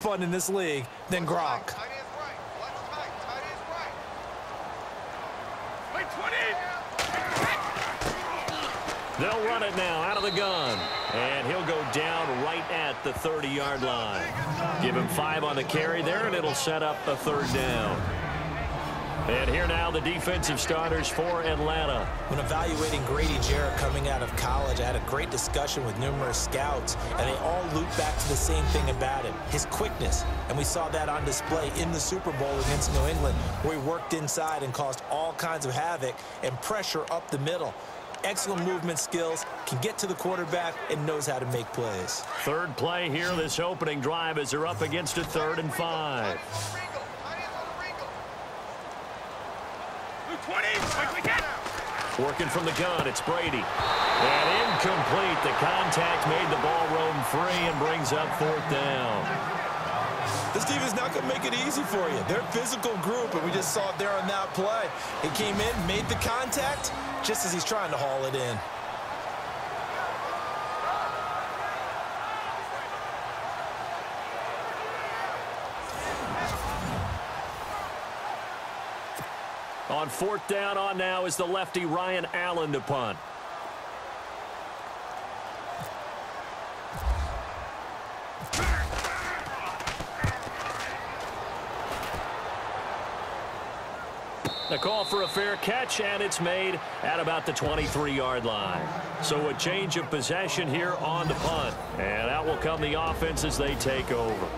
fun in this league than Gronk. They'll run it now out of the gun. And he'll go down right at the 30-yard line. Give him 5 on the carry there, and it'll set up a 3rd down. And here now the defensive starters for Atlanta. When evaluating Grady Jarrett coming out of college, I had a great discussion with numerous scouts, and they all loop back to the same thing about him, his quickness. And we saw that on display in the Super Bowl against New England, where he worked inside and caused all kinds of havoc and pressure up the middle. Excellent movement skills, can get to the quarterback, and knows how to make plays. 3rd play here this opening drive as they're up against a 3rd and 5. Working from the gun, it's Brady. And incomplete. The contact made the ball roam free and brings up 4th down. This defense not going to make it easy for you. They're a physical group, and we just saw it there on that play. He came in, made the contact, just as he's trying to haul it in. On 4th down on now is the lefty Ryan Allen to punt. The call for a fair catch, and it's made at about the 23-yard line. So a change of possession here on the punt. And out will come the offense as they take over.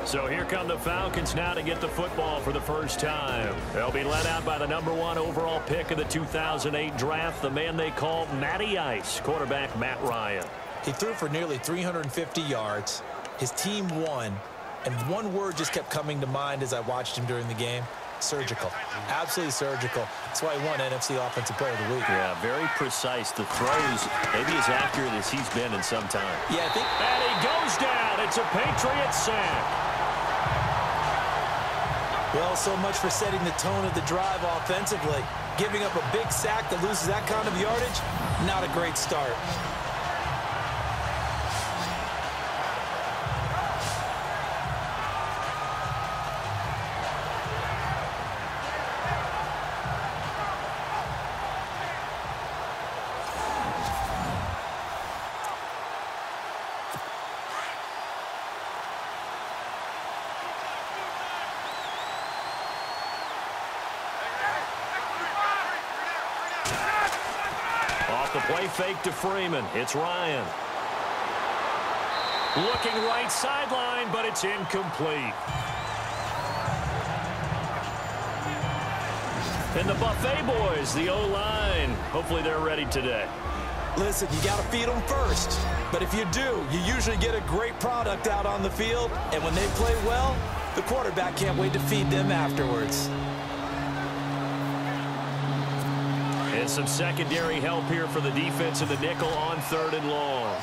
So here come the Falcons now to get the football for the first time. They'll be led out by the #1 overall pick of the 2008 draft, the man they call Matty Ice, quarterback Matt Ryan. He threw for nearly 350 yards. His team won, and one word just kept coming to mind as I watched him during the game. Surgical. Absolutely surgical. That's why he won NFC Offensive Player of the Week. Yeah, very precise. The throws, maybe as accurate as he's been in some time. Yeah, I think. And he goes down. It's a Patriots sack. Well, so much for setting the tone of the drive offensively. Giving up a big sack that loses that kind of yardage, not a great start. Off the play fake to Freeman. It's Ryan. Looking right sideline, but it's incomplete. And the Buffet boys, the O-line, hopefully they're ready today. Listen, you got to feed them first. But if you do, you usually get a great product out on the field. And when they play well, the quarterback can't wait to feed them afterwards. And some secondary help here for the defense in the nickel on 3rd and long.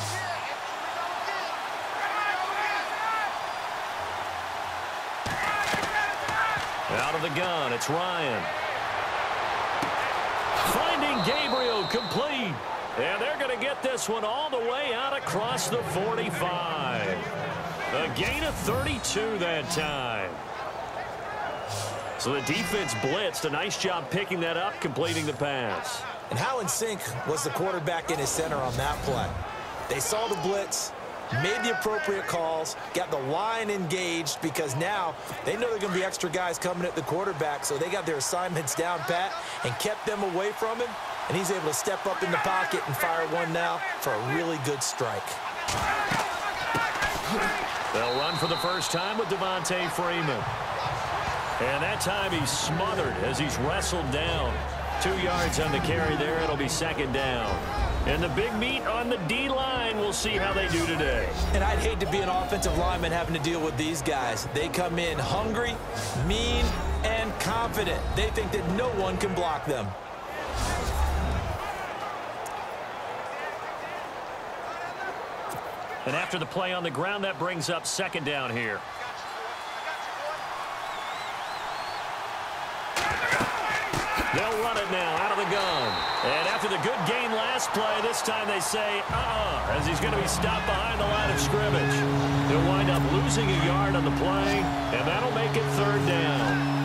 Out of the gun, it's Ryan. Finding Gabriel, complete. And they're going to get this one all the way out across the 45. A gain of 32 that time. So the defense blitzed. A nice job picking that up, completing the pass. And how in sync was the quarterback and his center on that play? They saw the blitz, made the appropriate calls, got the line engaged, because now they know there are going to be extra guys coming at the quarterback, so they got their assignments down pat and kept them away from him, and he's able to step up in the pocket and fire one now for a really good strike. They'll run for the first time with Devontae Freeman. And that time he's smothered as he's wrestled down. 2 yards on the carry there. It'll be 2nd down. And the big meat on the D-line. We'll see how they do today. And I'd hate to be an offensive lineman having to deal with these guys. They come in hungry, mean, and confident. They think that no one can block them. And after the play on the ground, that brings up 2nd down here. They'll run it now out of the gun. And after the good gain last play, this time they say, as he's going to be stopped behind the line of scrimmage. They'll wind up losing a yard on the play, and that'll make it 3rd down.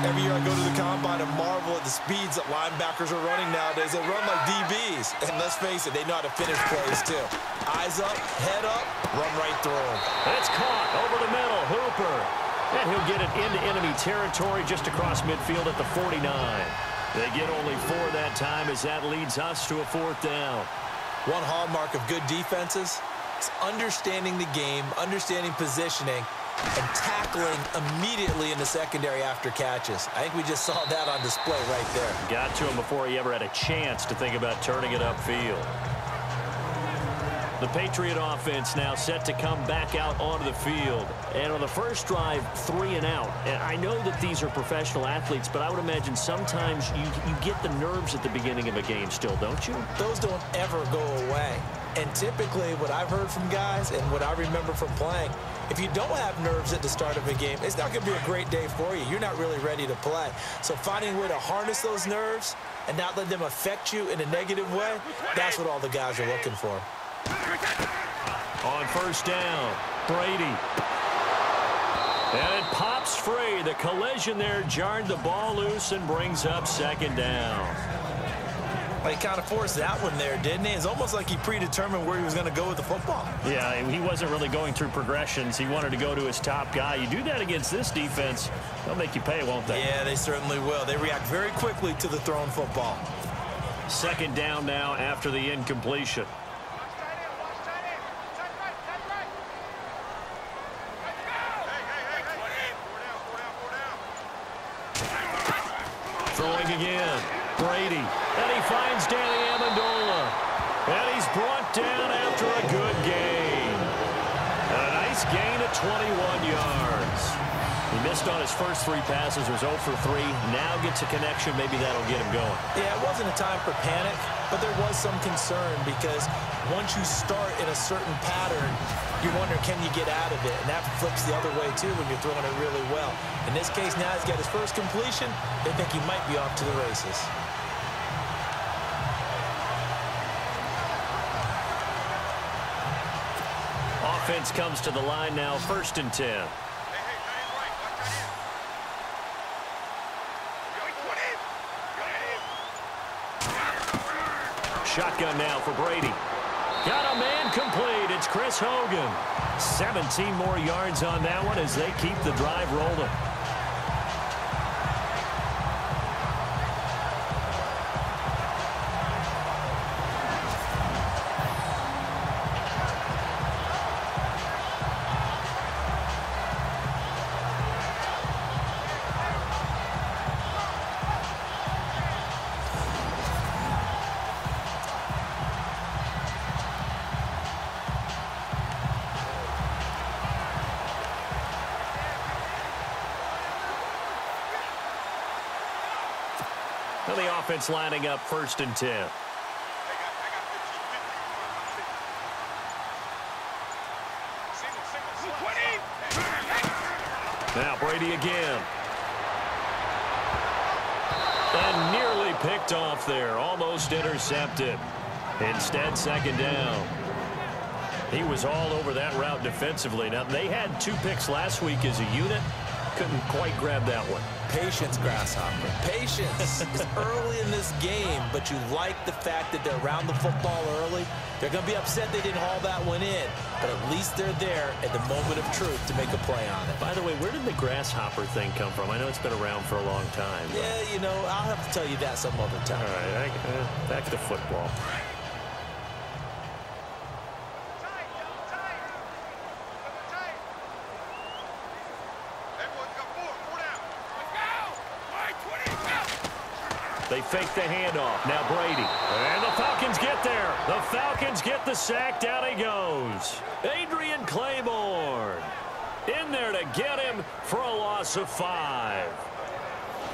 Every year I go to the combine and marvel at the speeds that linebackers are running nowadays. They run like DBs. And let's face it, they know how to finish plays too. Eyes up, head up, run right through them. It's caught over the middle. Hooper. And he'll get it into enemy territory just across midfield at the 49. They get only 4 that time as that leads us to a 4th down. One hallmark of good defenses is understanding the game, understanding positioning, and tackling immediately in the secondary after catches. I think we just saw that on display right there. Got to him before he ever had a chance to think about turning it upfield. The Patriot offense now set to come back out onto the field. And on the first drive, 3 and out. And I know that these are professional athletes, but I would imagine sometimes you get the nerves at the beginning of a game still, don't you? Those don't ever go away. And typically what I've heard from guys and what I remember from playing, if you don't have nerves at the start of a game, it's not going to be a great day for you. You're not really ready to play. So finding a way to harness those nerves and not let them affect you in a negative way, that's what all the guys are looking for. On first down, Brady. And it pops free. The collision there jarred the ball loose and brings up 2nd down. He kind of forced that one there, didn't he? It's almost like he predetermined where he was going to go with the football. Yeah, he wasn't really going through progressions. He wanted to go to his top guy. You do that against this defense, they'll make you pay, won't they? Yeah, they certainly will. They react very quickly to the thrown football. 2nd down now after the incompletion. Throwing again. Brady. And he finds Danny Amendola. And he's brought down after a good gain. And a nice gain of 21 yards. He missed on his first 3 passes, was 0 for 3. Now gets a connection. Maybe that'll get him going. Yeah, it wasn't a time for panic, but there was some concern because once you start in a certain pattern, you wonder, can you get out of it? And that flips the other way, too, when you're throwing it really well. In this case, now he's got his first completion. They think he might be off to the races. Offense comes to the line now, 1st and 10. Shotgun now for Brady. Got a man complete. It's Chris Hogan. 17 more yards on that one as they keep the drive rolling. Well, the offense lining up 1st and 10. Now Brady again. And nearly picked off there. Almost intercepted. Instead, 2nd down. He was all over that route defensively. Now, they had 2 picks last week as a unit. Couldn't quite grab that one. Patience, Grasshopper. Patience is early in this game, but you like the fact that they're around the football early. They're going to be upset they didn't haul that one in, but at least they're there at the moment of truth to make a play on it. By the way, where did the Grasshopper thing come from? I know it's been around for a long time. Yeah, you know, I'll have to tell you that some other time. All right, back to football. They fake the handoff. Now Brady. And the Falcons get there. The Falcons get the sack. Down he goes. Adrian Claiborne in there to get him for a loss of 5.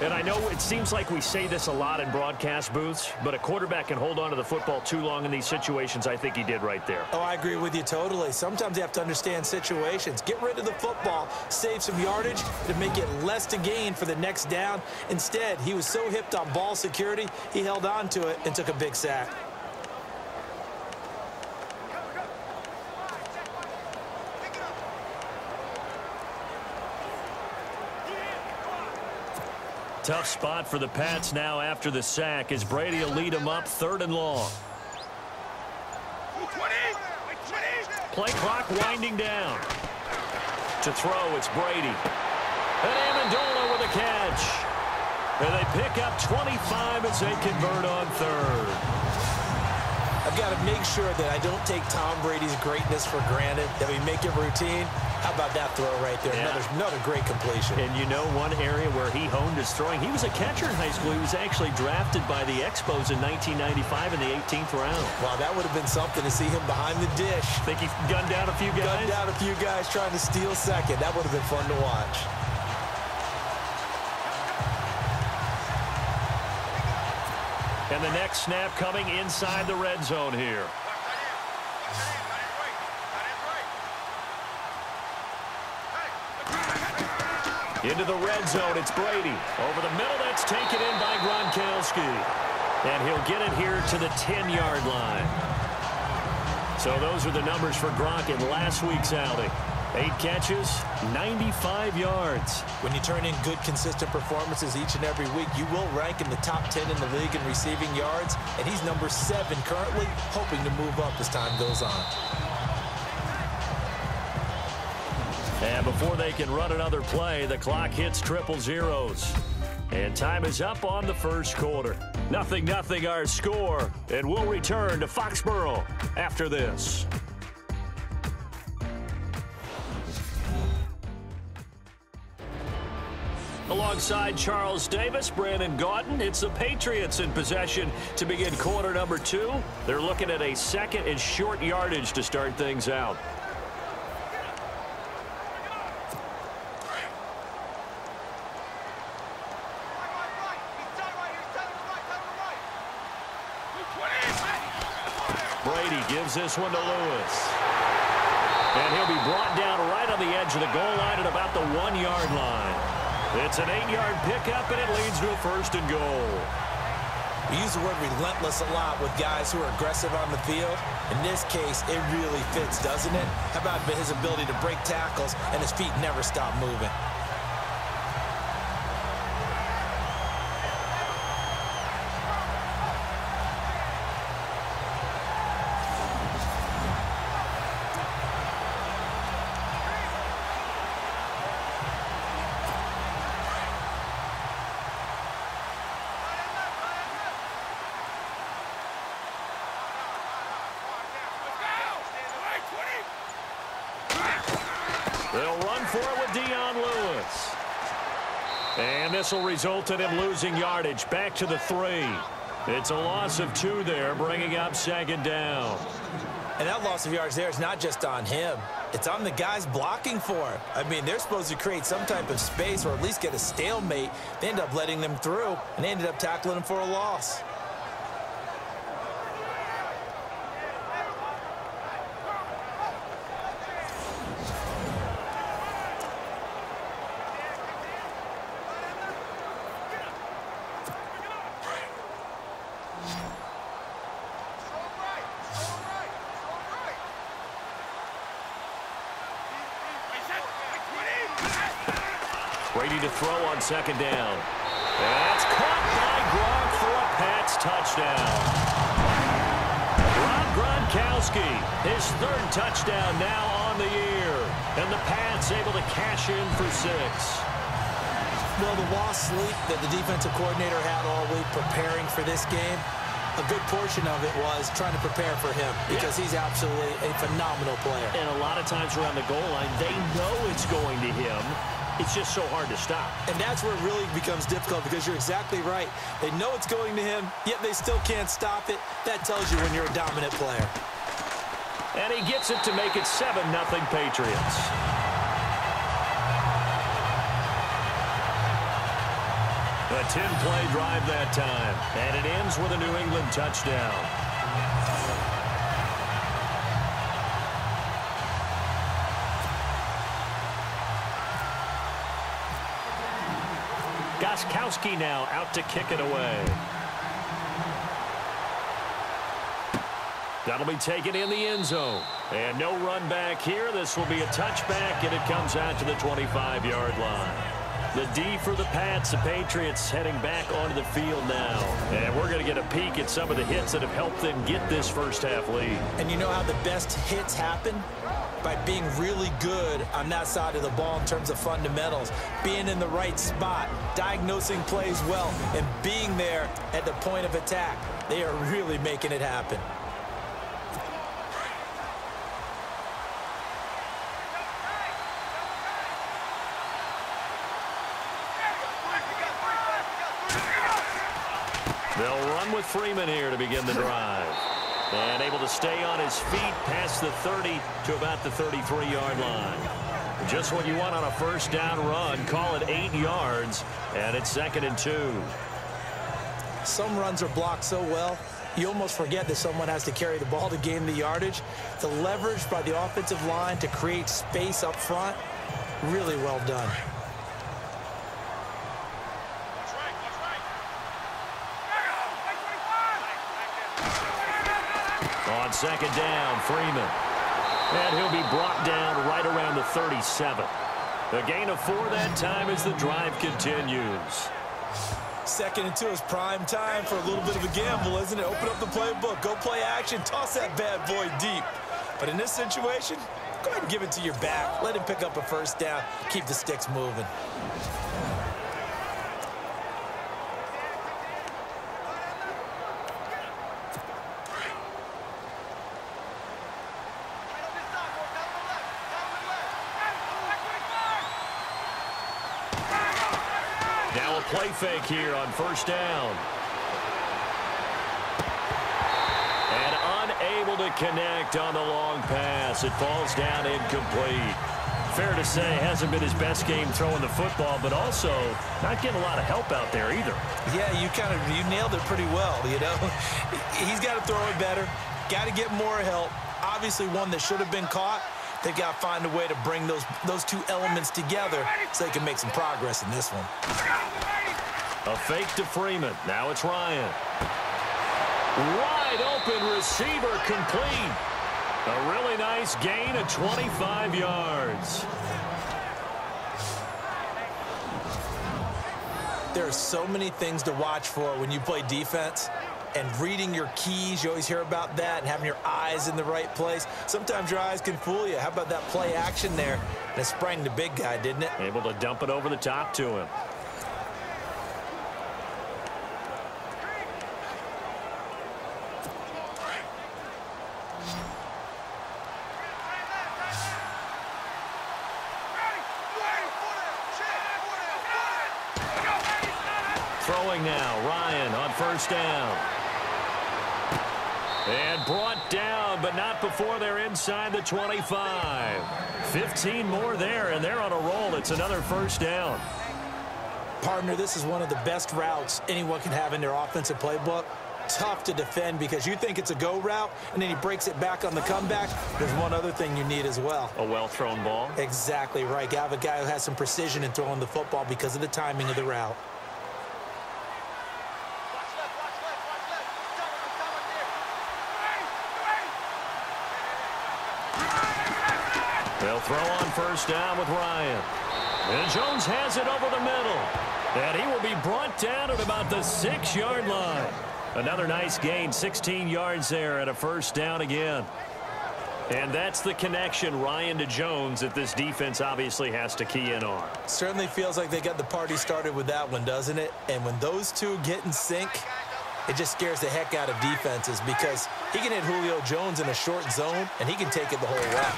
And I know it seems like we say this a lot in broadcast booths, but a quarterback can hold on to the football too long in these situations. I think he did right there. Oh, I agree with you totally. Sometimes you have to understand situations. Get rid of the football, save some yardage to make it less to gain for the next down. Instead, he was so hipped on ball security, he held on to it and took a big sack. Tough spot for the Pats now after the sack as Brady will lead them up 3rd and long. Play clock winding down. To throw, it's Brady. And Amendola with a catch. And they pick up 25 as they convert on 3rd. I've got to make sure that I don't take Tom Brady's greatness for granted, that we make it routine. How about that throw right there? Yeah. Another great completion. And you know one area where he honed his throwing? He was a catcher in high school. He was actually drafted by the Expos in 1995 in the 18th round. Wow, that would have been something to see him behind the dish. Think he gunned down a few guys? Gunned down a few guys trying to steal second. That would have been fun to watch. And the next snap coming inside the red zone here. Into the red zone, it's Brady. Over the middle, that's taken in by Gronkowski. And he'll get it here to the 10-yard line. So those are the numbers for Gronk in last week's outing. 8 catches, 95 yards. When you turn in good, consistent performances each and every week, you will rank in the top 10 in the league in receiving yards. And he's number 7 currently, hoping to move up as time goes on. And before they can run another play, the clock hits triple zeros. And time is up on the first quarter. 0-0 our score. And we'll return to Foxborough after this. Alongside Charles Davis, Brandon Gaudin, it's the Patriots in possession to begin quarter number 2. They're looking at a 2nd and short yardage to start things out. Brady gives this one to Lewis. And he'll be brought down right on the edge of the goal line at about the 1-yard line. It's an 8-yard pickup, and it leads to a 1st and goal. We use the word relentless a lot with guys who are aggressive on the field. In this case, it really fits, doesn't it? How about his ability to break tackles, and his feet never stop moving? They'll run for it with Dion Lewis. And this will result in him losing yardage back to the 3. It's a loss of 2 there, bringing up 2nd down. And that loss of yards there is not just on him. It's on the guys blocking for him. I mean, they're supposed to create some type of space or at least get a stalemate. They end up letting them through, and they ended up tackling him for a loss. Brady to throw on 2nd down. And that's caught by Gronk for a Pats touchdown. Rob Gronkowski, his 3rd touchdown now on the year. And the Pats able to cash in for 6. Well, the lost sleep that the defensive coordinator had all week preparing for this game, a good portion of it was trying to prepare for him because he's absolutely a phenomenal player. And a lot of times around the goal line, they know it's going to him. It's just so hard to stop. And that's where it really becomes difficult because you're exactly right. They know it's going to him, yet they still can't stop it. That tells you when you're a dominant player. And he gets it to make it 7-0 Patriots. A 10-play drive that time, and it ends with a New England touchdown. Gostkowski now out to kick it away. That'll be taken in the end zone. And no run back here. This will be a touchback, and it comes out to the 25-yard line. The D for the Pats, the Patriots heading back onto the field now. And we're going to get a peek at some of the hits that have helped them get this first-half lead. And you know how the best hits happen? By being really good on that side of the ball in terms of fundamentals, being in the right spot, diagnosing plays well, and being there at the point of attack. They are really making it happen. They'll run with Freeman here to begin the drive. And able to stay on his feet past the 30 to about the 33-yard line. Just what you want on a first down run. Call it 8 yards, and it's 2nd and 2. Some runs are blocked so well, you almost forget that someone has to carry the ball to gain the yardage. The leverage by the offensive line to create space up front, really well done. On 2nd down, Freeman. And he'll be brought down right around the 37. A gain of 4 that time as the drive continues. 2nd and 2 is prime time for a little bit of a gamble, isn't it? Open up the playbook, go play action, toss that bad boy deep. But in this situation, go ahead and give it to your back. Let him pick up a first down, keep the sticks moving. Now a play fake here on first down. And unable to connect on the long pass. It falls down incomplete. Fair to say, hasn't been his best game throwing the football, but also not getting a lot of help out there either. Yeah, you nailed it pretty well, you know. He's got to throw it better. Got to get more help. Obviously one that should have been caught. They've got to find a way to bring those two elements together so they can make some progress in this one. A fake to Freeman. Now it's Ryan. Wide open receiver complete. A really nice gain of 25 yards. There are so many things to watch for when you play defense. And reading your keys, you always hear about that, and having your eyes in the right place. Sometimes your eyes can fool you. How about that play action there? And it sprang the big guy, didn't it? Able to dump it over the top to him. Throwing now, Ryan on first down. And brought down, but not before they're inside the 25. 15 more there, and they're on a roll. It's another first down. Partner, this is one of the best routes anyone can have in their offensive playbook. Tough to defend because you think it's a go route, and then he breaks it back on the comeback. There's one other thing you need as well. A well-thrown ball? Exactly right. You have a guy who has some precision in throwing the football because of the timing of the route. They'll throw on first down with Ryan. And Jones has it over the middle. And he will be brought down at about the 6-yard line. Another nice gain, 16 yards there and a first down again. And that's the connection, Ryan to Jones, that this defense obviously has to key in on. Certainly feels like they got the party started with that one, doesn't it? And when those two get in sync, it just scares the heck out of defenses because he can hit Julio Jones in a short zone, and he can take it the whole way.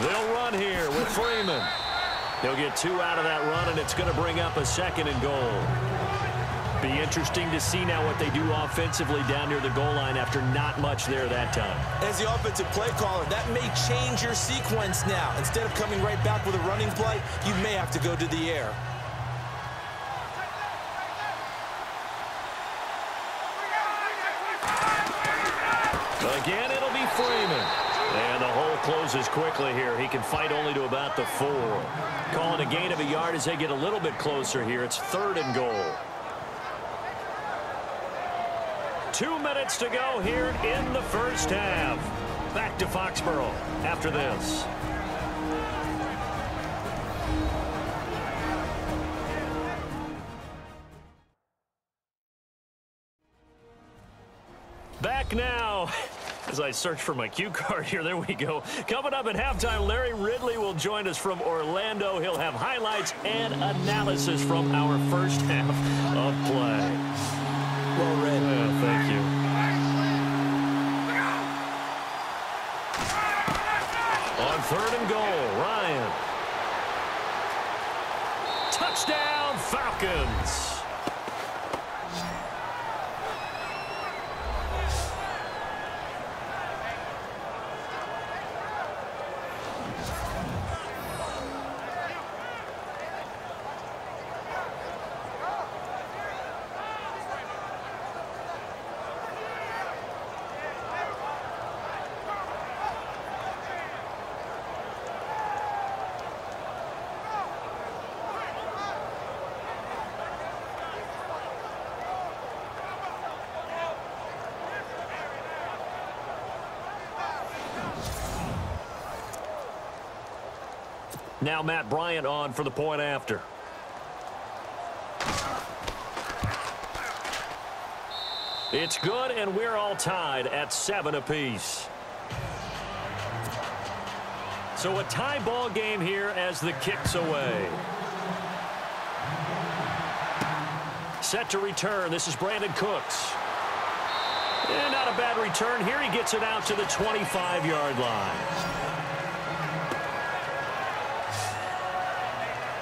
They'll run here with Freeman. They'll get 2 out of that run, and it's going to bring up a 2nd and goal. Be interesting to see now what they do offensively down near the goal line after not much there that time. As the offensive play caller, that may change your sequence now. Instead of coming right back with a running play, you may have to go to the air. Again, it'll be Freeman. And the hole closes quickly here. He can fight only to about the 4. Calling a gain of a yard as they get a little bit closer here. It's 3rd and goal. 2 minutes to go here in the first half. Back to Foxborough after this. Back now. As I search for my cue card here, there we go. Coming up at halftime, Larry Ridley will join us from Orlando. He'll have highlights and analysis from our first half of play. Well read. Yeah, thank you. On 3rd and goal, Ryan. Touchdown, Falcons. Now Matt Bryant on for the point after. It's good, and we're all tied at 7 apiece. So a tie ball game here as the kick's away. Set to return. This is Brandon Cooks. And not a bad return here. He gets it out to the 25-yard line.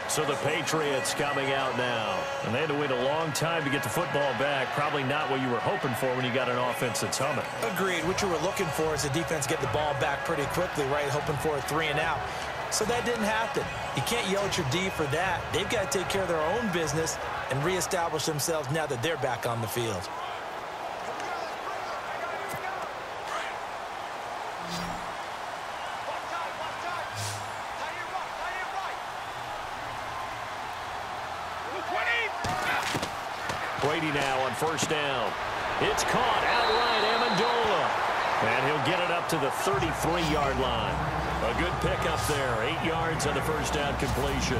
So the Patriots coming out now. And they had to wait a long time to get the football back. Probably not what you were hoping for when you got an offense that's humming. Agreed. What you were looking for is the defense get the ball back pretty quickly, right? Hoping for a 3 and out. So that didn't happen. You can't yell at your D for that. They've got to take care of their own business and reestablish themselves now that they're back on the field. Brady now on 1st down. It's caught outright, Amendola. And he'll get it up to the 33-yard line. A good pickup there. 8 yards on the 1st down completion.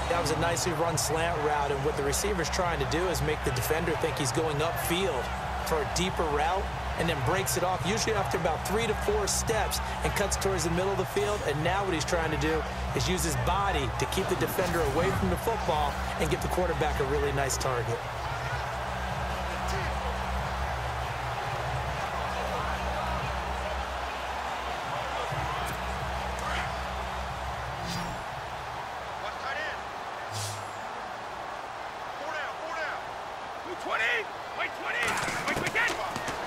That was a nicely run slant route, and what the receiver's trying to do is make the defender think he's going upfield for a deeper route, and then breaks it off, usually after about 3 to 4 steps, and cuts towards the middle of the field. And now what he's trying to do is use his body to keep the defender away from the football and get the quarterback a really nice target.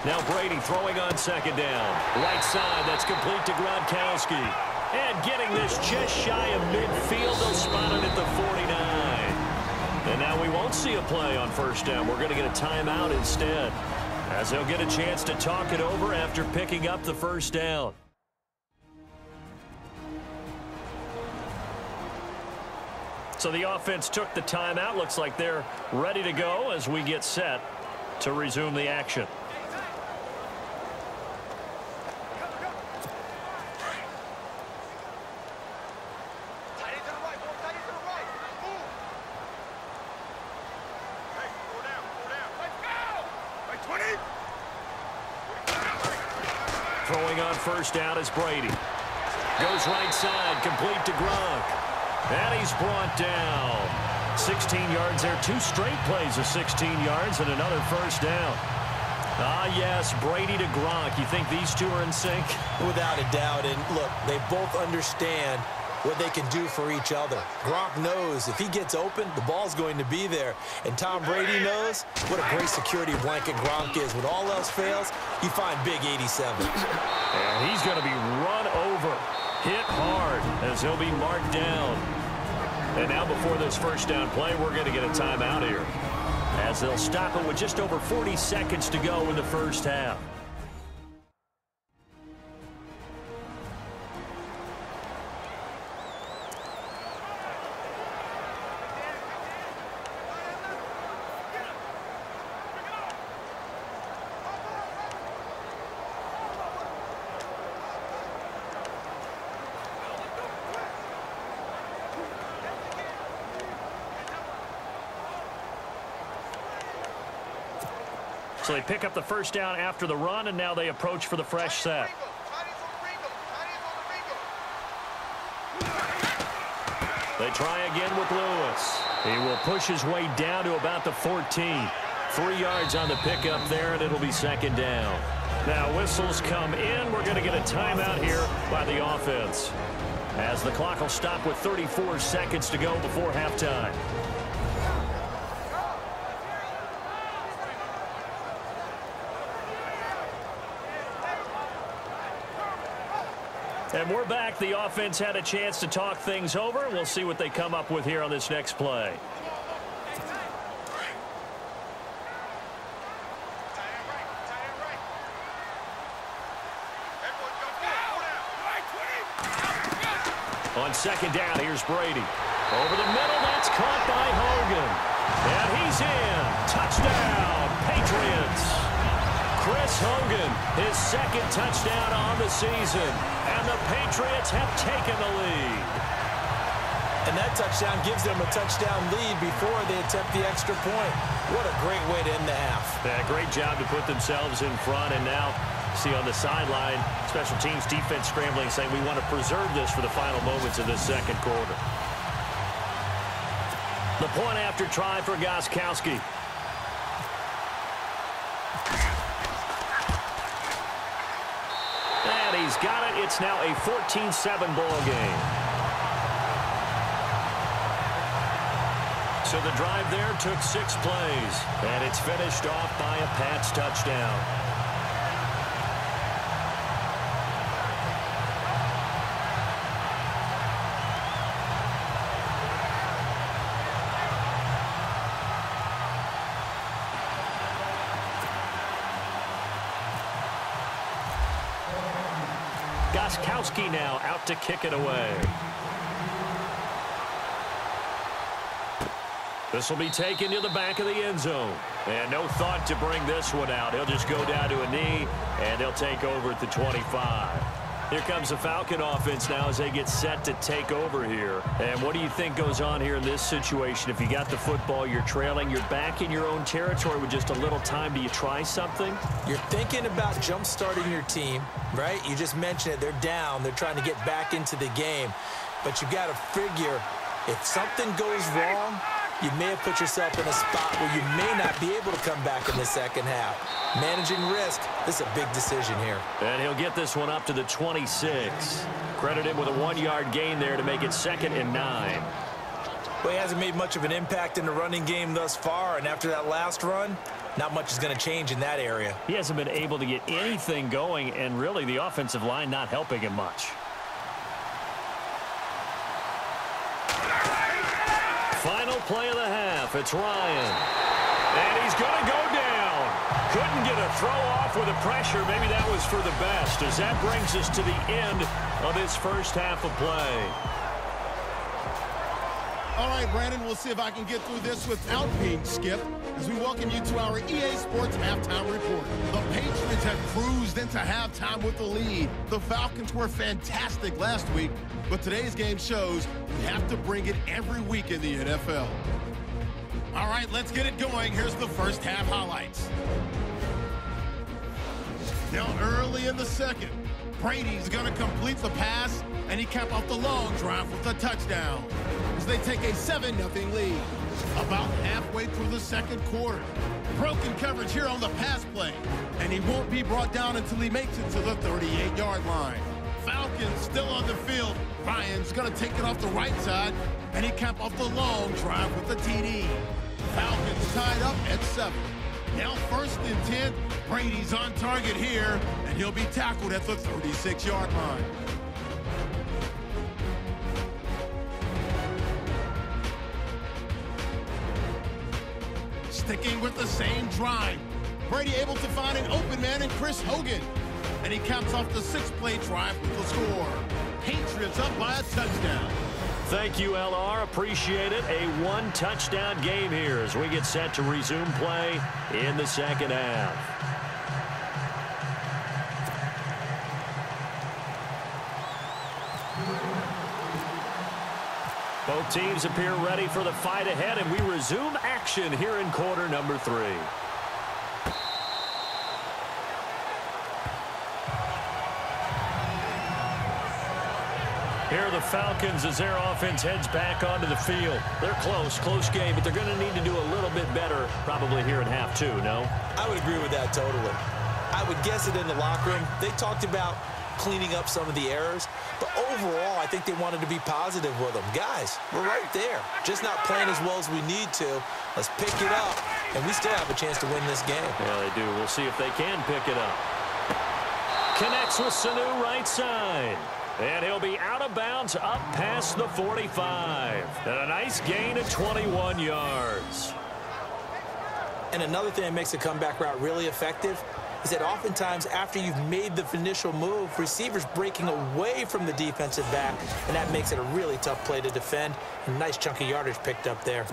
Now Brady throwing on 2nd down. Right side, that's complete to Gronkowski. And getting this just shy of midfield. They'll spot it at the 49. And now we won't see a play on 1st down. We're going to get a timeout instead, as they'll get a chance to talk it over after picking up the 1st down. So the offense took the timeout. Looks like they're ready to go as we get set to resume the action. Throwing on 1st down is Brady. Goes right side, complete to Gronk. And he's brought down. 16 yards there. 2 straight plays of 16 yards and another 1st down. Ah, yes, Brady to Gronk. You think these two are in sync? Without a doubt. And look, they both understand what they can do for each other. Gronk knows if he gets open, the ball's going to be there. And Tom Brady knows what a great security blanket Gronk is. When all else fails, you find big 87. And he's going to be run over, hit hard, as he'll be marked down. And now before this 1st down play, we're going to get a timeout here, as they'll stop it with just over 40 seconds to go in the 1st half. So they pick up the first down after the run, and now they approach for the fresh set. They try again with Lewis. He will push his way down to about the 14. 3 yards on the pickup there, and it'll be second down. Now whistles come in. We're going to get a timeout here by the offense, as the clock will stop with 34 seconds to go before halftime. And we're back. The offense had a chance to talk things over. We'll see what they come up with here on this next play. On second down, here's Brady. Over the middle, that's caught by Hogan. And he's in. Touchdown, Patriots. Chris Hogan, his second touchdown on the season. And the Patriots have taken the lead. And that touchdown gives them a touchdown lead before they attempt the extra point. What a great way to end the half. Yeah, great job to put themselves in front. And now, see on the sideline, special teams defense scrambling, saying we want to preserve this for the final moments of this second quarter. The point after try for Gostkowski. And he's got it. It's now a 14-7 ball game. So the drive there took 6 plays. And it's finished off by a Pats touchdown. Gostkowski now out to kick it away. This will be taken to the back of the end zone. And no thought to bring this one out. He'll just go down to a knee, and they'll take over at the 25. Here comes the Falcon offense now as they get set to take over here. And what do you think goes on here in this situation? If you got the football, you're trailing, you're back in your own territory with just a little time. Do you try something? You're thinking about jump-starting your team, right? You just mentioned it. They're down. They're trying to get back into the game. But you got to figure, if something goes wrong, you may have put yourself in a spot where you may not be able to come back in the second half. Managing risk, this is a big decision here. And he'll get this one up to the 26. Credit him with a 1-yard gain there to make it 2nd and 9. Well, he hasn't made much of an impact in the running game thus far, and after that last run, not much is going to change in that area. He hasn't been able to get anything going, and really the offensive line not helping him much. Final play of the half. It's Ryan. And he's going to go down. Couldn't get a throw off with the pressure. Maybe that was for the best, as that brings us to the end of this first half of play. All right, Brandon, we'll see if I can get through this without being skipped as we welcome you to our EA Sports Halftime Report. The Patriots have cruised into halftime with the lead. The Falcons were fantastic last week, but today's game shows we have to bring it every week in the NFL. All right, let's get it going. Here's the first half highlights. Now early in the second, Brady's going to complete the pass, and he capped off the long drive with a touchdown as they take a 7-0 lead. About halfway through the second quarter, broken coverage here on the pass play, and he won't be brought down until he makes it to the 38-yard line. Falcons still on the field. Ryan's going to take it off the right side, and he capped off the long drive with the TD. Falcons tied up at 7. Now 1st and 10. Brady's on target here, and he'll be tackled at the 36-yard line. Sticking with the same drive, Brady able to find an open man in Chris Hogan, and he caps off the 6-play drive with the score. Patriots up by a touchdown. Thank you, LR. Appreciate it. A 1-touchdown game here as we get set to resume play in the second half. Both teams appear ready for the fight ahead, and we resume action here in quarter number 3. Falcons as their offense heads back onto the field. They're close game, but they're going to need to do a little bit better probably here in half two, no? I would agree with that totally. I would guess it in the locker room. They talked about cleaning up some of the errors, but overall, I think they wanted to be positive with them. Guys, we're right there. Just not playing as well as we need to. Let's pick it up, and we still have a chance to win this game. Yeah, they do. We'll see if they can pick it up. Connects with Sanu right side. And he'll be out of bounds up past the 45. And a nice gain of 21 yards. And another thing that makes a comeback route really effective is that oftentimes after you've made the initial move, receivers breaking away from the defensive back, and that makes it a really tough play to defend. A nice chunk of yardage picked up there.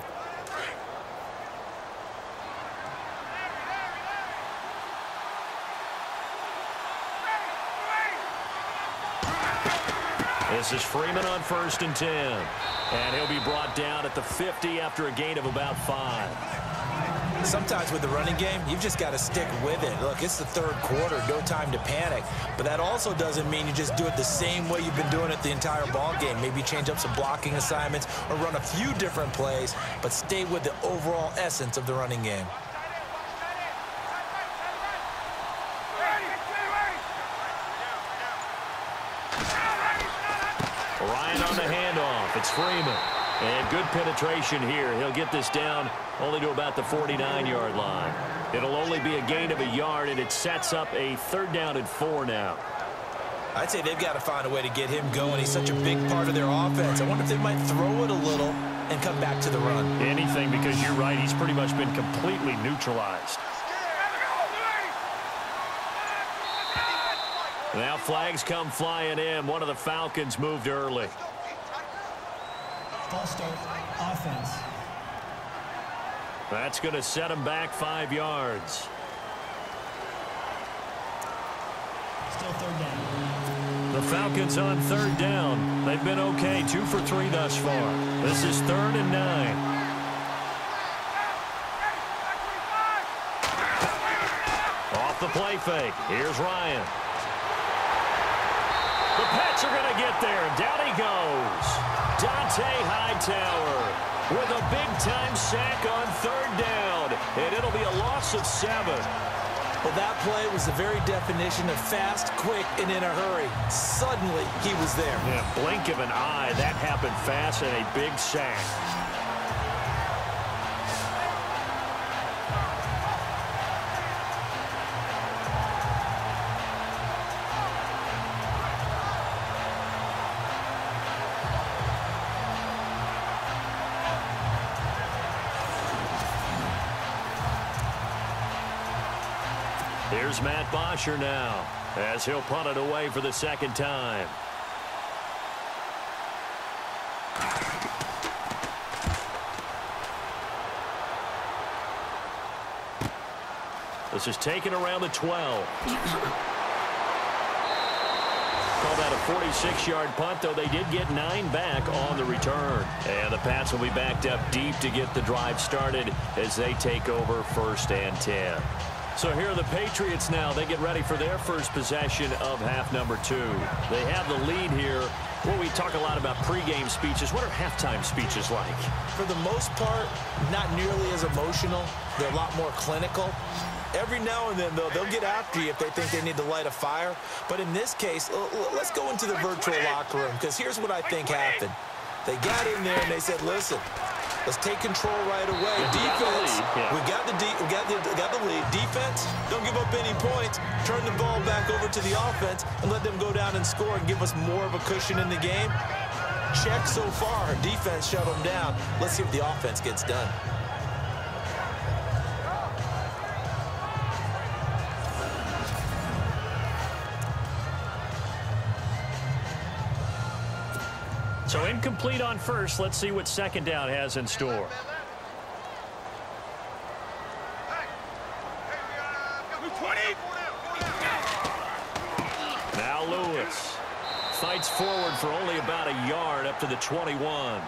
This is Freeman on 1st and 10. And he'll be brought down at the 50 after a gain of about 5. Sometimes with the running game, you've just got to stick with it. Look, it's the third quarter, no time to panic. But that also doesn't mean you just do it the same way you've been doing it the entire ball game. Maybe change up some blocking assignments or run a few different plays, but stay with the overall essence of the running game. Ryan on the handoff. It's Freeman. And good penetration here. He'll get this down only to about the 49-yard line. It'll only be a gain of a yard, and it sets up a 3rd down and 4 now. I'd say they've got to find a way to get him going. He's such a big part of their offense. I wonder if they might throw it a little and come back to the run. Anything, because you're right. He's pretty much been completely neutralized. Now flags come flying in. One of the Falcons moved early. False start, offense. That's going to set him back 5 yards. Still 3rd down. The Falcons on 3rd down. They've been okay, 2 for 3 thus far. This is 3rd and 9. Off the play fake. Here's Ryan. The Pats are going to get there. Down he goes. Dante Hightower with a big-time sack on 3rd down. And it'll be a loss of 7. Well, that play was the very definition of fast, quick, and in a hurry. Suddenly, he was there. Yeah, blink of an eye. That happened fast and a big sack. Here's Matt Bosher now, as he'll punt it away for the 2nd time. This is taken around the 12. Call that a 46-yard punt, though they did get 9 back on the return. And the Pats will be backed up deep to get the drive started as they take over 1st and 10. So here are the Patriots now. They get ready for their first possession of half number 2. They have the lead here. Well, we talk a lot about pregame speeches. What are halftime speeches like? For the most part, not nearly as emotional. They're a lot more clinical. Every now and then, though, they'll get after you if they think they need to light a fire. But in this case, let's go into the virtual locker room, because here's what I think happened. They got in there and they said, listen, let's take control right away. Defense, we got the lead. Defense, don't give up any points. Turn the ball back over to the offense and let them go down and score and give us more of a cushion in the game. Check so far. Defense shut them down. Let's see if the offense gets done. So incomplete on 1st. Let's see what 2nd down has in store. Now Lewis fights forward for only about a yard up to the 21. Well,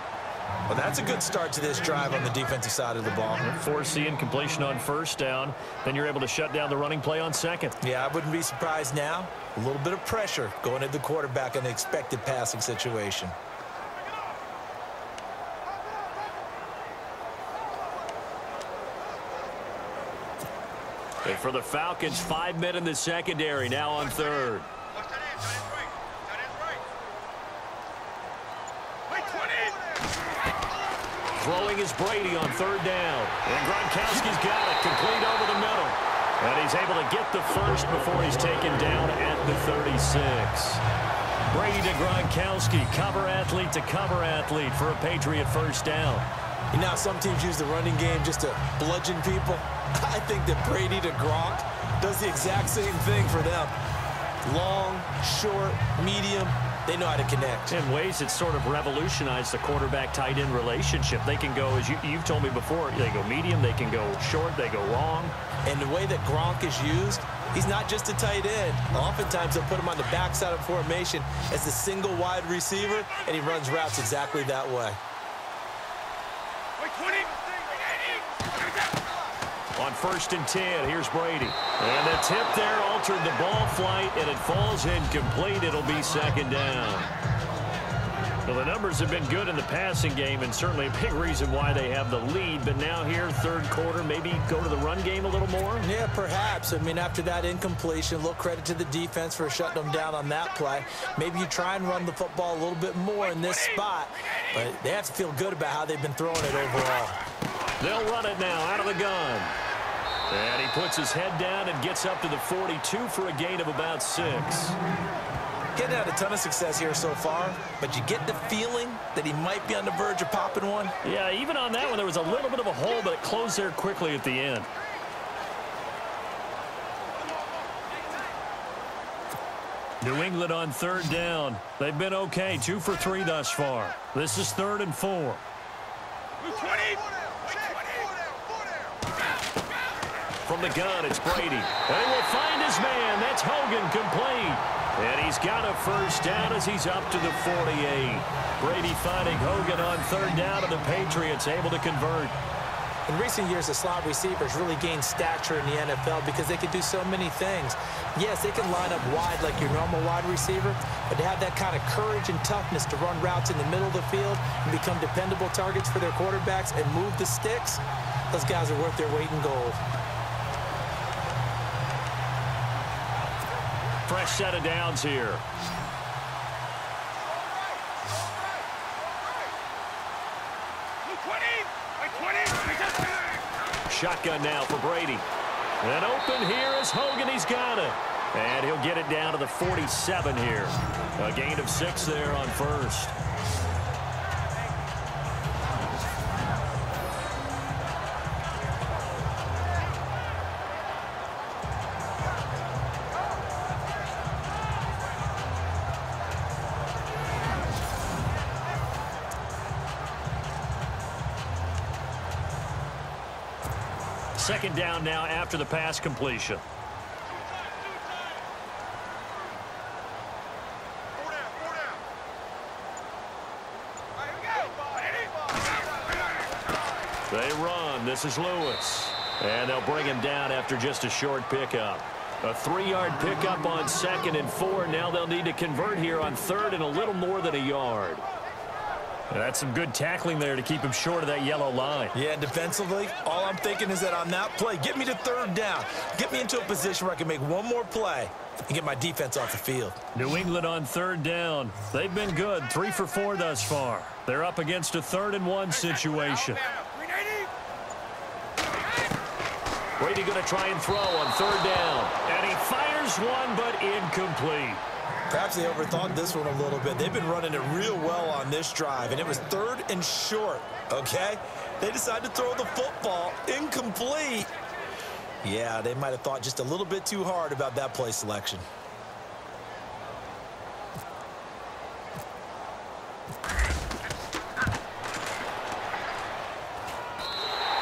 that's a good start to this drive on the defensive side of the ball. Force the incompletion on 1st down. Then you're able to shut down the running play on 2nd. Yeah, I wouldn't be surprised now. A little bit of pressure going at the quarterback in the expected passing situation. And for the Falcons, 5 men in the secondary, now on third. Throwing is Brady on third down. And Gronkowski's got it, complete over the middle. And he's able to get the first before he's taken down at the 36. Brady to Gronkowski, cover athlete to cover athlete for a Patriot first down. You know, some teams use the running game just to bludgeon people. I think that Brady to Gronk does the exact same thing for them. Long, short, medium, they know how to connect. In ways it's sort of revolutionized the quarterback-tight end relationship. They can go, as you've told me before, they go medium, they can go short, they go long. And the way that Gronk is used, he's not just a tight end. Oftentimes they'll put him on the backside of formation as a single wide receiver, and he runs routes exactly that way. On 1st and 10, here's Brady. And the tip there altered the ball flight, and it falls incomplete. It'll be second down. Well, the numbers have been good in the passing game, and certainly a big reason why they have the lead. But now here, third quarter, maybe go to the run game a little more? Yeah, perhaps. I mean, after that incompletion, a little credit to the defense for shutting them down on that play. Maybe you try and run the football a little bit more in this spot, but they have to feel good about how they've been throwing it overall. They'll run it now out of the gun. And he puts his head down and gets up to the 42 for a gain of about 6. Getting had a ton of success here so far, but you get the feeling that he might be on the verge of popping one. Yeah, even on that one, there was a little bit of a hole, but it closed there quickly at the end. New England on third down. They've been okay, 2 for 3 thus far. This is 3rd and 4. From the gun, it's Brady. And he will find his man. That's Hogan, complete. And he's got a first down as he's up to the 48. Brady finding Hogan on third down, and the Patriots able to convert. In recent years, the slot receivers really gained stature in the NFL because they can do so many things. Yes, they can line up wide like your normal wide receiver, but to have that kind of courage and toughness to run routes in the middle of the field and become dependable targets for their quarterbacks and move the sticks, those guys are worth their weight in gold. Fresh set of downs here. Shotgun now for Brady. And open here is Hogan. He's got it. And he'll get it down to the 47 here. A gain of 6 there on first. Second down now after the pass completion. They run. This is Lewis. And they'll bring him down after just a short pickup. A 3-yard pickup on 2nd and 4. Now they'll need to convert here on 3rd and a little more than a yard. That's some good tackling there to keep him short of that yellow line. Yeah, defensively, all I'm thinking is that on that play, get me to 3rd down. Get me into a position where I can make one more play and get my defense off the field. New England on 3rd down. They've been good, 3 for 4 thus far. They're up against a 3rd and 1 situation. Brady going to try and throw on 3rd down. And he fires one, but incomplete. Perhaps they overthought this one a little bit. They've been running it real well on this drive, and it was 3rd and short, okay? They decided to throw the football incomplete. Yeah, they might have thought just a little bit too hard about that play selection.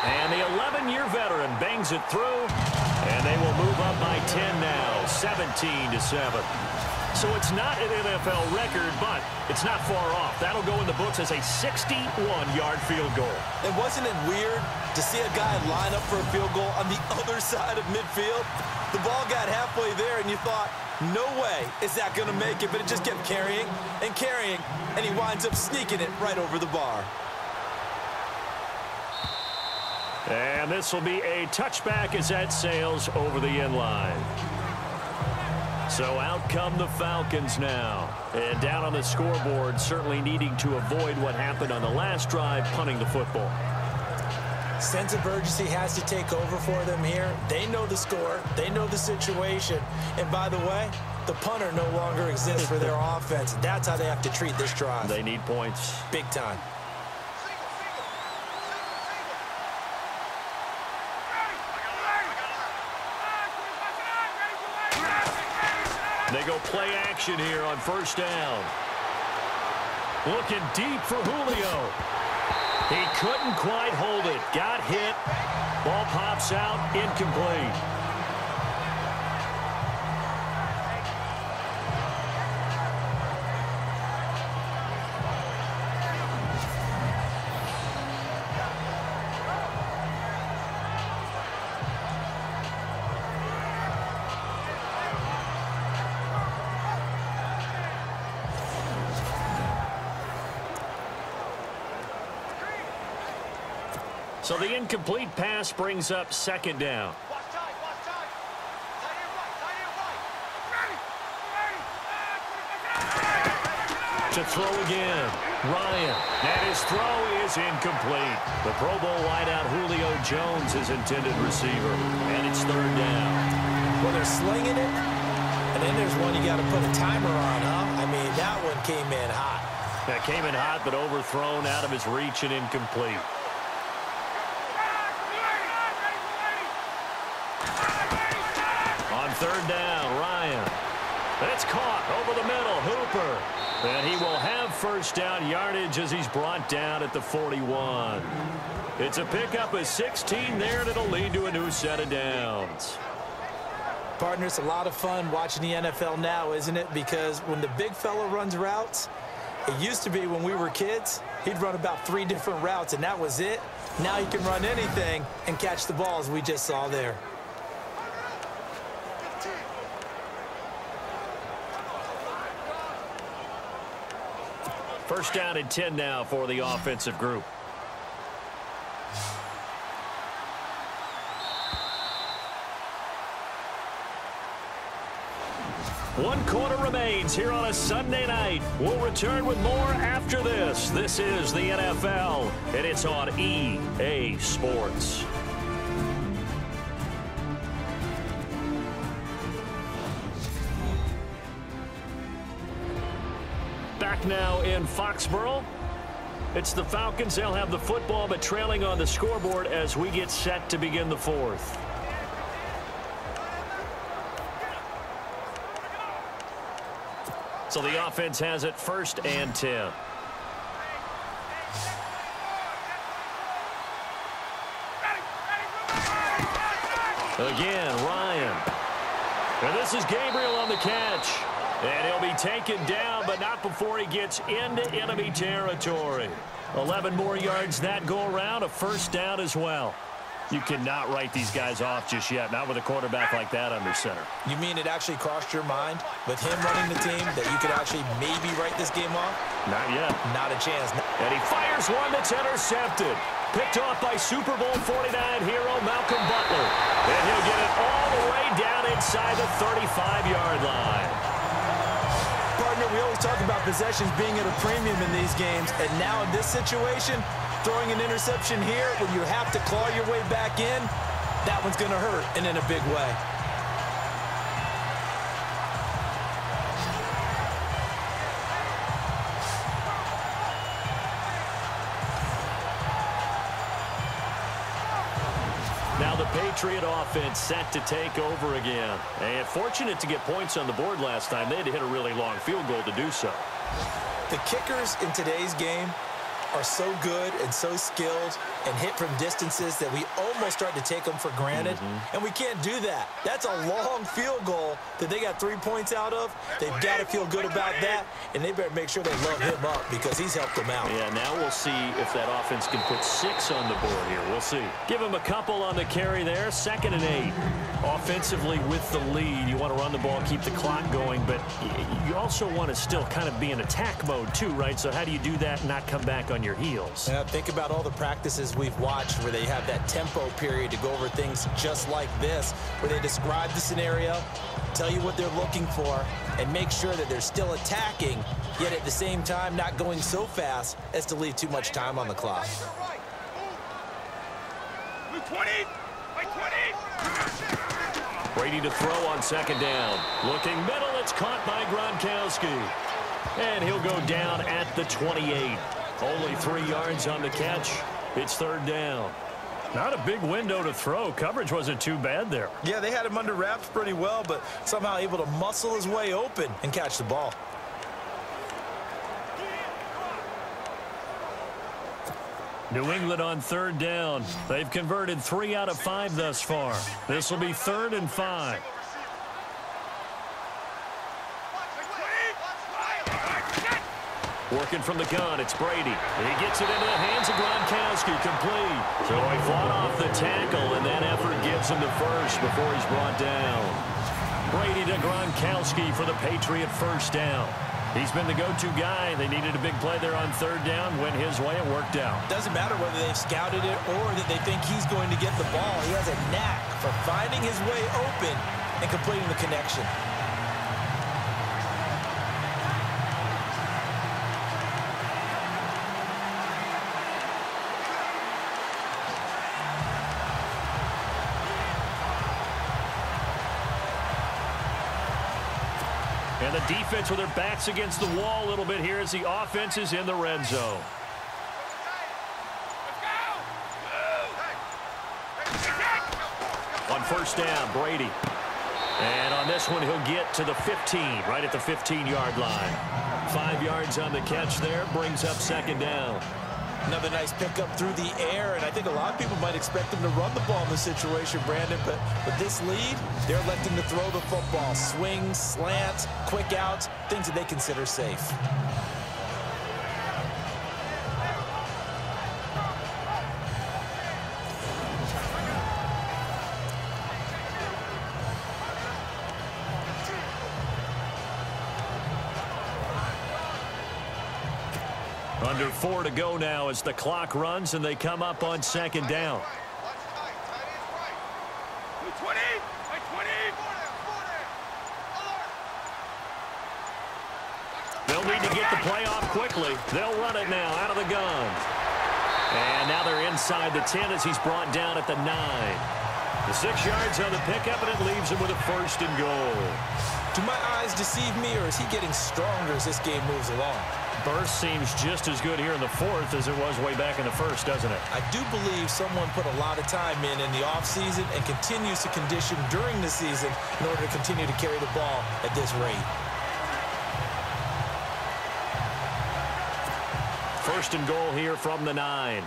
And the 11-year veteran bangs it through, and they will move up by 10 now, 17-7. So it's not an NFL record, but it's not far off. That'll go in the books as a 61-yard field goal. And wasn't it weird to see a guy line up for a field goal on the other side of midfield? The ball got halfway there, and you thought, no way is that going to make it, but it just kept carrying and carrying, and he winds up sneaking it right over the bar. And this will be a touchback as that sails over the end line. So out come the Falcons now. And down on the scoreboard, certainly needing to avoid what happened on the last drive, punting the football. Sense of urgency has to take over for them here. They know the score. They know the situation. And by the way, the punter no longer exists for their offense. That's how they have to treat this drive. They need points. Big time. They go play action here on first down. Looking deep for Julio. He couldn't quite hold it. Got hit. Ball pops out. Incomplete. So the incomplete pass brings up second down. To throw again. Ryan. And his throw is incomplete. The Pro Bowl wideout Julio Jones is intended receiver. And it's third down. Well, they're slinging it. And then there's one you got to put a timer on, huh? I mean, that one came in hot. That came in hot, but overthrown out of his reach and incomplete. On third down, Ryan. It's caught over the middle. Hooper. And he will have first down yardage as he's brought down at the 41. It's a pickup of 16 there, and it'll lead to a new set of downs. Partner, it's a lot of fun watching the NFL now, isn't it? Because when the big fella runs routes, it used to be when we were kids, he'd run about 3 different routes, and that was it. Now he can run anything and catch the balls we just saw there. First down and 10 now for the offensive group. One quarter remains here on a Sunday night. We'll return with more after this. This is the NFL, and it's on EA Sports. Back now in Foxborough. It's the Falcons. They'll have the football, but trailing on the scoreboard as we get set to begin the fourth. So the offense has it first and 10. Again, Ryan. And this is Gabriel on the catch. And he'll be taken down, but not before he gets into enemy territory. 11 more yards that go around, a first down as well. You cannot write these guys off just yet, not with a quarterback like that under center. You mean it actually crossed your mind with him running the team that you could actually maybe write this game off? Not yet. Not a chance. And he fires one that's intercepted. Picked off by Super Bowl 49 hero Malcolm Butler. And he'll get it all the way down inside the 35-yard line. Partner, we always talk about possessions being at a premium in these games, and now in this situation, throwing an interception here when you have to claw your way back in, that one's going to hurt, and in a big way. Now the Patriot offense set to take over again. And fortunate to get points on the board last time. They had to hit a really long field goal to do so. The kickers in today's game are so good and so skilled and hit from distances that we almost start to take them for granted. And we can't do that. That's a long field goal that they got 3 points out of. They've got to feel good about that, and they better make sure they love him up because he's helped them out. Yeah, now we'll see if that offense can put 6 on the board here. We'll see. Give him a couple on the carry there. 2nd and 8. Offensively with the lead, you want to run the ball, keep the clock going, but you also want to still kind of be in attack mode too, right? So how do you do that and not come back on your heels? Yeah, think about all the practices videos we've watched where they have that tempo period to go over things just like this, where they describe the scenario, tell you what they're looking for, and make sure that they're still attacking, yet at the same time not going so fast as to leave too much time on the clock. 20! Brady to throw on second down. Looking middle, it's caught by Gronkowski. And he'll go down at the 28. Only 3 yards on the catch. It's third down. Not a big window to throw. Coverage wasn't too bad there. Yeah, they had him under wraps pretty well, but somehow able to muscle his way open and catch the ball. New England on third down. They've converted 3 out of 5 thus far. This will be 3rd and 5. Working from the gun, it's Brady. He gets it into the hands of Gronkowski, complete. So he fought off the tackle, and that effort gives him the first before he's brought down. Brady to Gronkowski for the Patriot first down. He's been the go-to guy. They needed a big play there on third down. Went his way, it worked out. Doesn't matter whether they've scouted it or that they think he's going to get the ball. He has a knack for finding his way open and completing the connection. And the defense with their backs against the wall a little bit here as the offense is in the red zone. On first down, Brady. And on this one, he'll get to the 15, right at the 15-yard line. 5 yards on the catch there, brings up second down. Another nice pickup through the air, and I think a lot of people might expect them to run the ball in this situation, Brandon, but with this lead, they're electing to throw the football. Swings, slants, quick outs, things that they consider safe. Under 4 to go now as the clock runs and they come up on second down. They'll need to get the play off quickly. They'll run it now out of the gun. And now they're inside the 10 as he's brought down at the 9. The 6 yards on the pickup, and it leaves him with a first and goal. Do my eyes deceive me, or is he getting stronger as this game moves along? Burst seems just as good here in the 4th as it was way back in the 1st, doesn't it? I do believe someone put a lot of time in the offseason and continues to condition during the season in order to continue to carry the ball at this rate. First and goal here from the 9.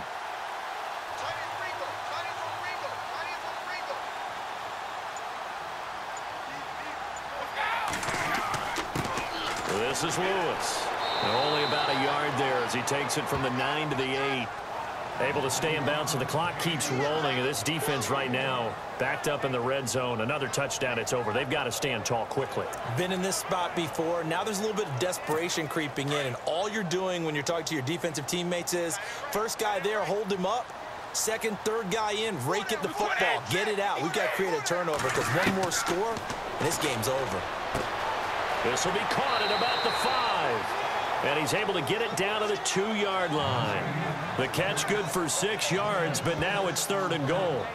This is Lewis. Only about a yard there as he takes it from the 9 to the 8. Able to stay in bounds, so the clock keeps rolling. And this defense right now backed up in the red zone. Another touchdown, it's over. They've got to stand tall quickly. Been in this spot before. Now there's a little bit of desperation creeping in. And all you're doing when you're talking to your defensive teammates is, first guy there, hold him up. Second, third guy in, rake at the football. Get it out. We've got to create a turnover because one more score, and this game's over. This will be caught at about the 5. And he's able to get it down to the 2-yard line. The catch good for 6 yards, but now it's 3rd and goal.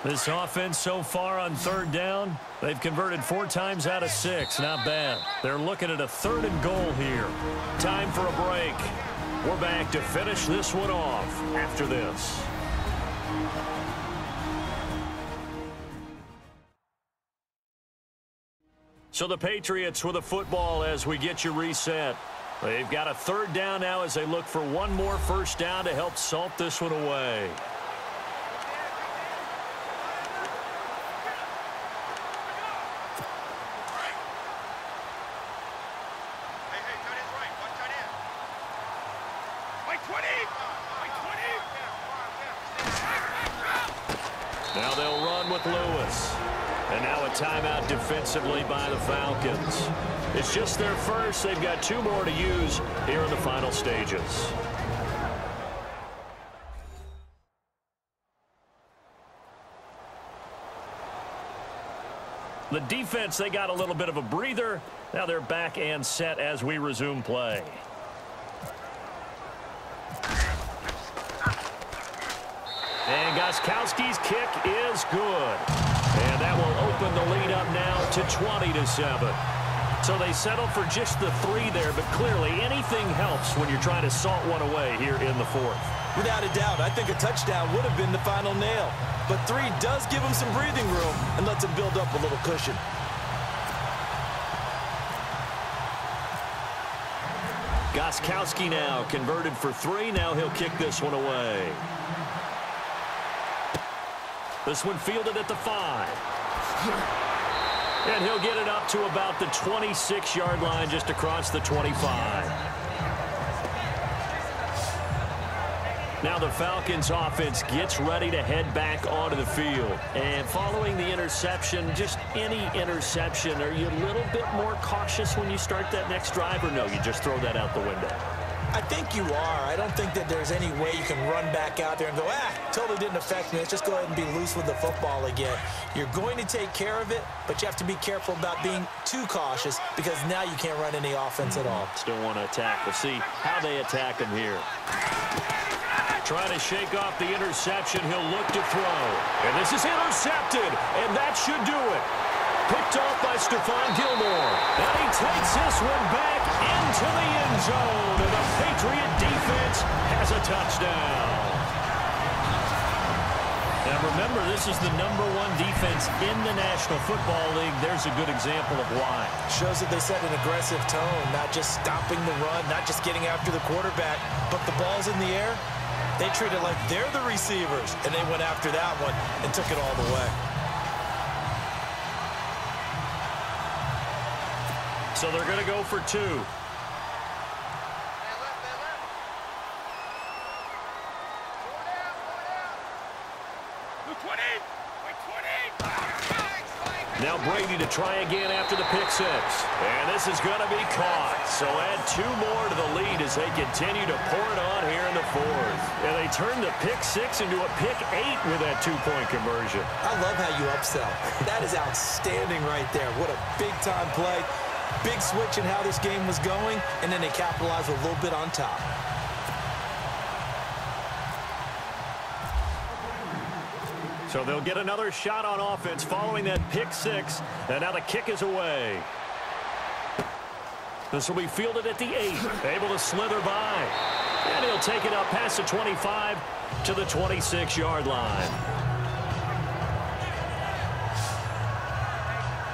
This offense so far on third down, they've converted 4 times out of 6. Not bad. They're looking at a 3rd and goal here. Time for a break. We're back to finish this one off after this. So the Patriots with a football as we get you reset. They've got a third down now as they look for one more first down to help salt this one away. Now they'll run with Lewis. And now a timeout defensively by the Falcons. It's just their first. They've got 2 more to use here in the final stages. The defense, they got a little bit of a breather. Now they're back and set as we resume play. And Gostkowski's kick is good. And that will open the lead up now to 20-7. So they settle for just the 3 there, but clearly anything helps when you're trying to salt one away here in the 4th. Without a doubt, I think a touchdown would have been the final nail. But 3 does give him some breathing room and lets him build up a little cushion. Gostkowski now converted for 3. Now he'll kick this one away. This one fielded at the 5. And he'll get it up to about the 26-yard line just across the 25. Now the Falcons offense gets ready to head back onto the field. And following the interception, just any interception, are you a little bit more cautious when you start that next drive, or no, you just throw that out the window? I think you are. I don't think that there's any way you can run back out there and go, totally didn't affect me. Let's just go ahead and be loose with the football again. You're going to take care of it, but you have to be careful about being too cautious because now you can't run any offense at all. Still want to attack. We'll see how they attack him here. Trying to shake off the interception. He'll look to throw. And this is intercepted, and that should do it. Picked off by Stephon Gilmore. And he takes this one back into the end zone. And the Patriot defense has a touchdown. Now remember, this is the #1 defense in the National Football League. There's a good example of why. Shows that they set an aggressive tone, not just stopping the run, not just getting after the quarterback, but the ball's in the air. They treat it like they're the receivers, and they went after that one and took it all the way. So they're going to go for 2. Now Brady to try again after the pick 6. And this is going to be caught. So add 2 more to the lead as they continue to pour it on here in the 4th. And they turn the pick 6 into a pick 8 with that 2-point conversion. I love how you upsell. That is outstanding right there. What a big-time play. Big switch in how this game was going, and then they capitalized a little bit on top. So they'll get another shot on offense following that pick 6. And now the kick is away. This will be fielded at the 8. Able to slither by. And he'll take it up past the 25 to the 26-yard line.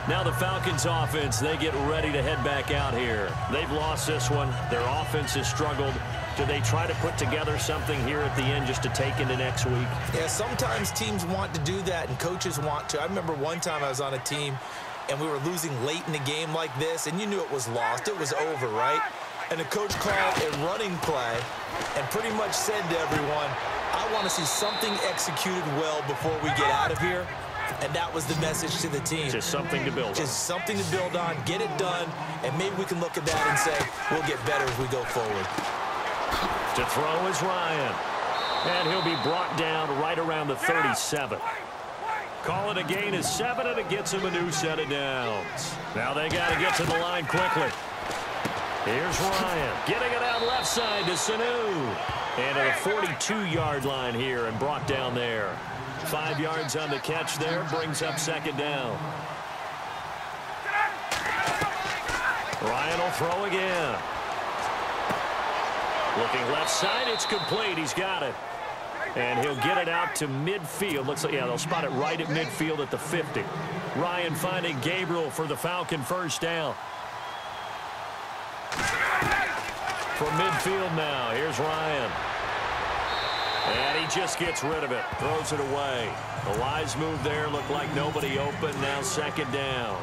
Now the Falcons offense, they get ready to head back out here. They've lost this one. Their offense has struggled. Do they try to put together something here at the end just to take into next week? Yeah, sometimes teams want to do that and coaches want to. I remember one time I was on a team and we were losing late in the game like this, and you knew it was lost. It was over, right? And the coach called a running play and pretty much said to everyone, I want to see something executed well before we get out of here. And that was the message to the team. Just something to build on. Just something to build on, get it done, and maybe we can look at that and say, we'll get better as we go forward. To throw is Ryan. And he'll be brought down right around the 37. Call it a gain of 7, and it gets him a new set of downs. Now they got to get to the line quickly. Here's Ryan. Getting it out left side to Sanu. And at a 42-yard line here and brought down there. 5 yards on the catch there, brings up second down. Ryan will throw again. Looking left side, it's complete. He's got it. And he'll get it out to midfield. Looks like, yeah, they'll spot it right at midfield at the 50. Ryan finding Gabriel for the Falcon first down. From midfield now, here's Ryan. And he just gets rid of it, throws it away. A wise move there, looked like nobody open, now second down.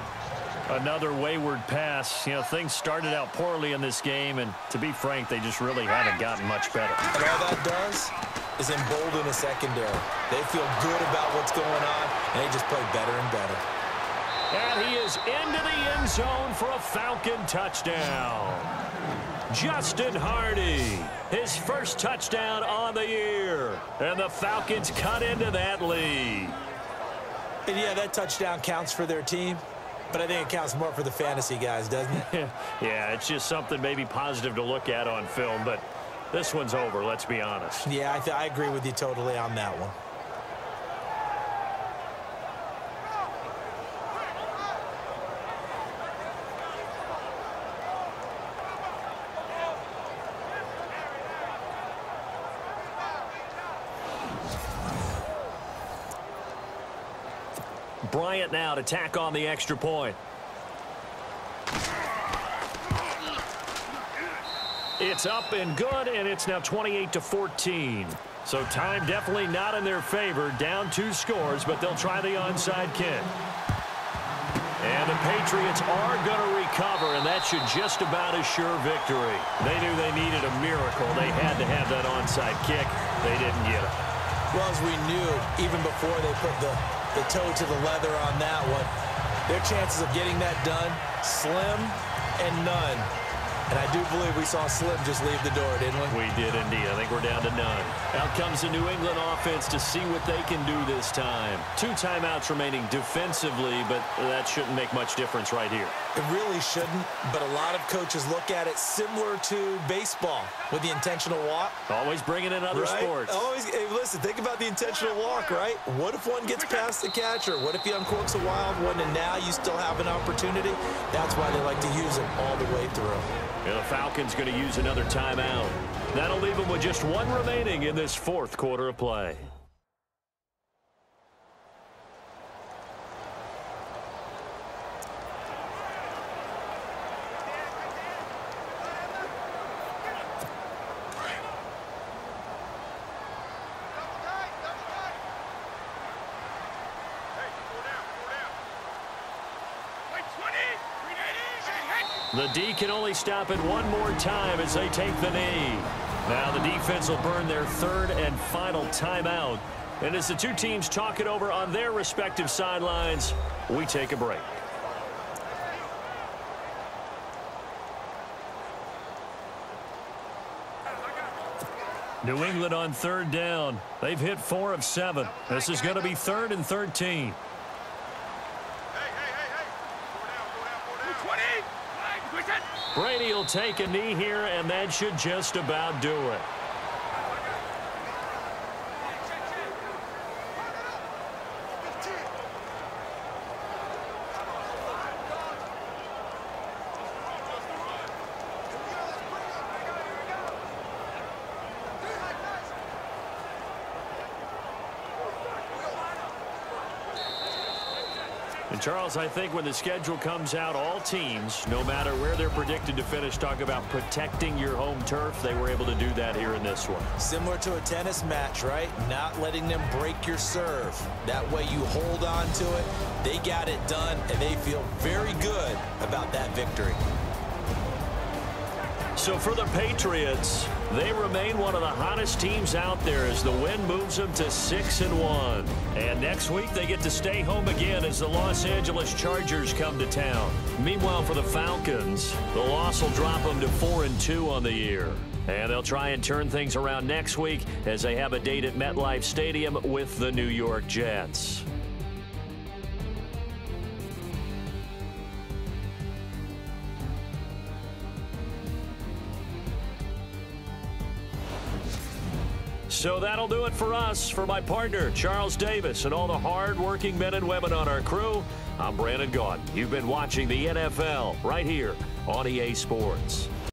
Another wayward pass. You know, things started out poorly in this game, and to be frank, they just really haven't gotten much better. And all that does is embolden a secondary. They feel good about what's going on, and they just play better and better. And he is into the end zone for a Falcon touchdown. Justin Hardy, his first touchdown on the year. And the Falcons cut into that lead. And yeah, that touchdown counts for their team, but I think it counts more for the fantasy guys, doesn't it? Yeah, it's just something maybe positive to look at on film, but this one's over, let's be honest. Yeah, I agree with you totally on that one. Bryant now to tack on the extra point. It's up and good, and it's now 28-14. So time definitely not in their favor. Down 2 scores, but they'll try the onside kick. And the Patriots are going to recover, and that should just about assure victory. They knew they needed a miracle. They had to have that onside kick. They didn't get it. Well, as we knew, even before they put the toe to the leather on that one, their chances of getting that done, slim and none. And I do believe we saw Slim just leave the door, didn't we? We did indeed. I think we're down to none. Out comes the New England offense to see what they can do this time. 2 timeouts remaining defensively, but that shouldn't make much difference right here. It really shouldn't, but a lot of coaches look at it similar to baseball with the intentional walk. Always bringing in other sports. Always, hey, listen, think about the intentional walk, right? What if one gets past the catcher? What if he uncorks a wild one and now you still have an opportunity? That's why they like to use it all the way through. And the Falcons going to use another timeout. That'll leave them with just 1 remaining in this 4th quarter of play. The D can only stop it 1 more time as they take the knee. Now the defense will burn their 3rd and final timeout. And as the 2 teams talk it over on their respective sidelines, we take a break. New England on 3rd down. They've hit 4 of 7. This is going to be 3rd and 13. Brady will take a knee here, and that should just about do it. And Charles, I think when the schedule comes out, all teams, no matter where they're predicted to finish, talk about protecting your home turf. They were able to do that here in this one. Similar to a tennis match, right? Not letting them break your serve. That way you hold on to it. They got it done, and they feel very good about that victory. So for the Patriots, they remain one of the hottest teams out there as the win moves them to 6-1. And next week they get to stay home again as the Los Angeles Chargers come to town. Meanwhile for the Falcons, the loss will drop them to 4-2 on the year. And they'll try and turn things around next week as they have a date at MetLife Stadium with the New York Jets. So that'll do it for us. For my partner, Charles Davis, and all the hard-working men and women on our crew, I'm Brandon Gaudin. You've been watching the NFL right here on EA Sports.